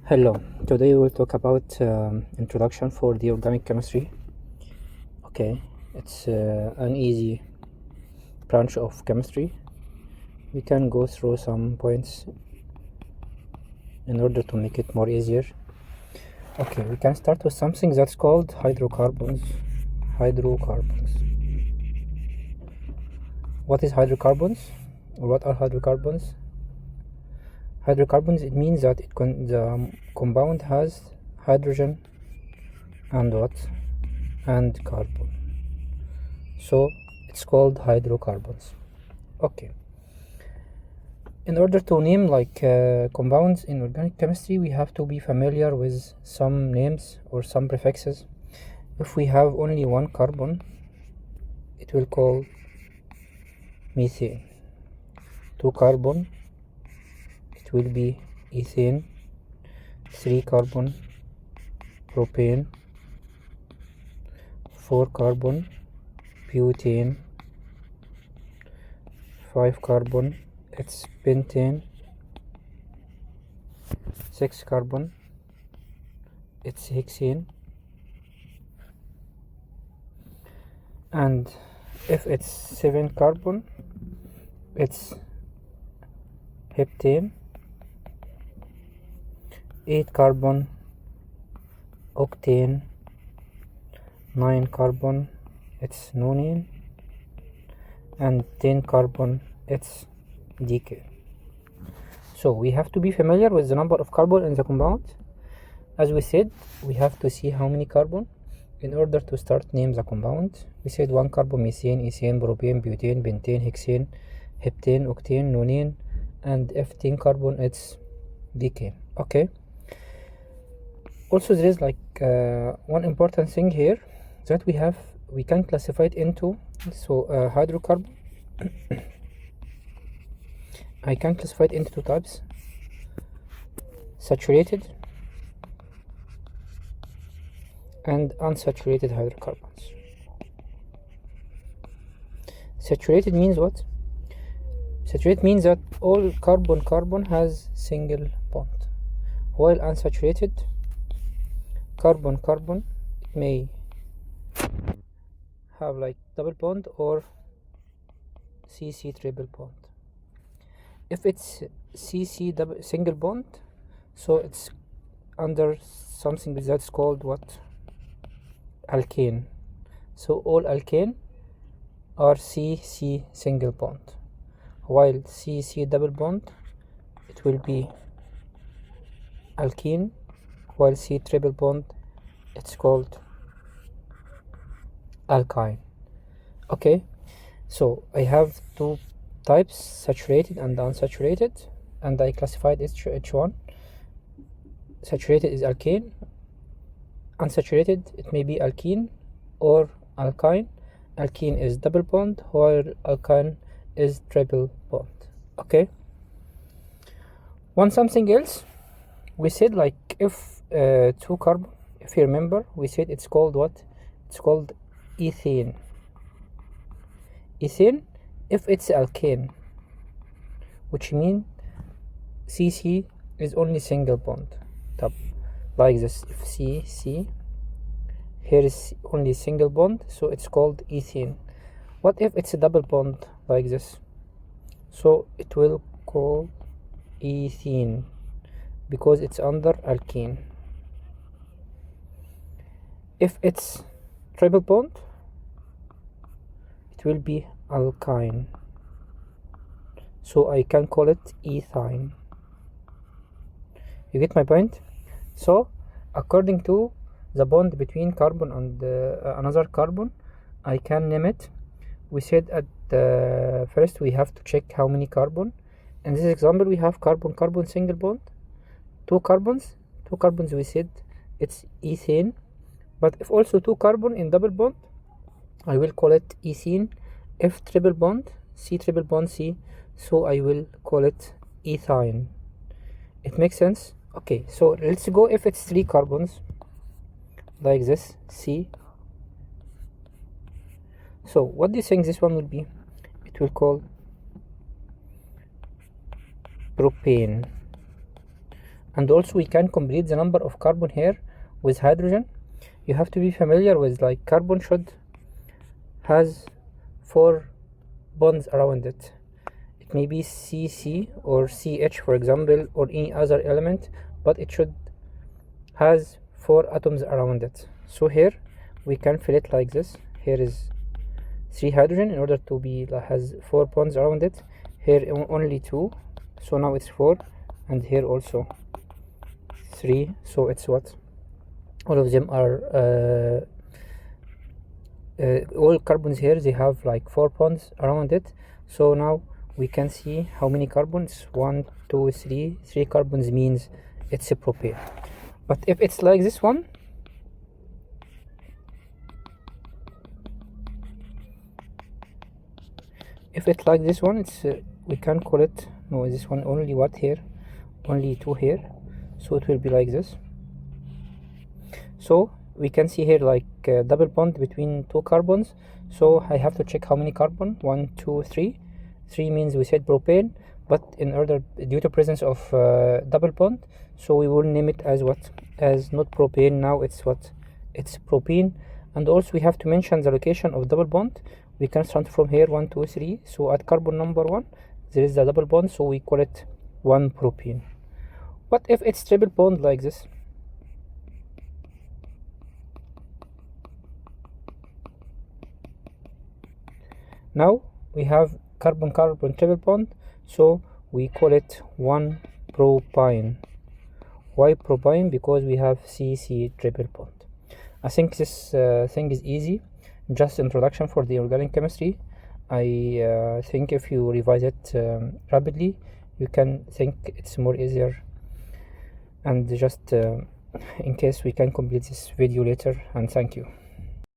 Hello, today we will talk about introduction for the organic chemistry. Okay, it's an easy branch of chemistry. We can go through some points in order to make it more easier. Okay, we can start with something that's called hydrocarbons. Hydrocarbons. What is hydrocarbons? Or what are hydrocarbons? Hydrocarbons, it means that the compound has hydrogen and what? And carbon. So it's called hydrocarbons. Okay. In order to name compounds in organic chemistry, we have to be familiar with some names or some prefixes. If we have only one carbon, it will call methane. 2 carbon, it will be ethane. 3 carbon, propane. 4 carbon, butane. 5 carbon, it's pentane. 6 carbon, it's hexane. And if it's 7 carbon, it's heptane. 8 carbon, octane. 9 carbon, it's nonane. And 10 carbon, it's decane. So we have to be familiar with the number of carbon in the compound. As we said, we have to see how many carbon in order to start name the compound. We said 1 carbon, methane, ethane, propane, butane, pentane, hexane, heptane, octane, nonane, and if 10 carbon, it's decane. Okay. Also, there is one important thing here that we can classify it into. So hydrocarbon, I can classify it into 2 types: saturated and unsaturated hydrocarbons. Saturated means what? Saturated means that all carbon has single bond, while unsaturated carbon it may have double bond or CC triple bond. If it's CC single bond, so it's under something that's called what? Alkane. So all alkane are CC single bond, while CC double bond, it will be alkene, while C triple bond, it's called alkyne. Okay, so I have 2 types, saturated and unsaturated, and I classified each one. Saturated is alkane, unsaturated it may be alkene or alkyne. Alkene is double bond, while alkyne is triple bond. Okay, something else, we said if 2 carbon, if you remember, we said it's called what? It's called ethane. Ethane, if it's alkane, which means CC is only single bond, like this. If CC here is only single bond, so it's called ethane. What if it's a double bond like this? So it will call ethene, because it's under alkene. If it's triple bond, it will be alkyne, so I can call it ethyne. You get my point? So according to the bond between carbon and another carbon, I can name it. We said at first we have to check how many carbon. In this example, we have carbon single bond, 2 carbons, we said it's ethane. But if also 2 carbon in double bond, I will call it ethene. If triple bond, C triple bond C, so I will call it ethyne. It makes sense? Okay, so let's go if it's 3 carbons like this, C. So what do you think this one will be? It will call propane. And also we can complete the number of carbon here with hydrogen. You have to be familiar with, like, carbon has 4 bonds around it. It may be CC or CH, for example, or any other element, but it should has 4 atoms around it. So here we can fill it like this. Here is 3 hydrogen in order to be has 4 bonds around it. Here only 2, so now it's 4, and here also 3, so it's what? All of them are all carbons here, they have like 4 bonds around it. So now we can see how many carbons. 1, 2, 3. 3 carbons means it's a propane. But if it's like this one, it's we can call it, no, this one only what here, only 2 here, so it will be like this. So we can see here like a double bond between 2 carbons. So I have to check how many carbon. 1, 2, 3. 3 means we said propane, but in order, due to presence of double bond, so we will name it as what? As not propane. Now it's what? It's propene. And also we have to mention the location of double bond. We can start from here, 1, 2, 3. So at carbon number 1 there is the double bond, so we call it 1 propene. What if it's triple bond like this? Now we have carbon-carbon triple bond, so we call it 1 propyne. Why propyne? Because we have CC triple bond. I think this thing is easy, just introduction for the organic chemistry. I think if you revise it rapidly, you can think it's more easier. And just in case we can complete this video later, and thank you.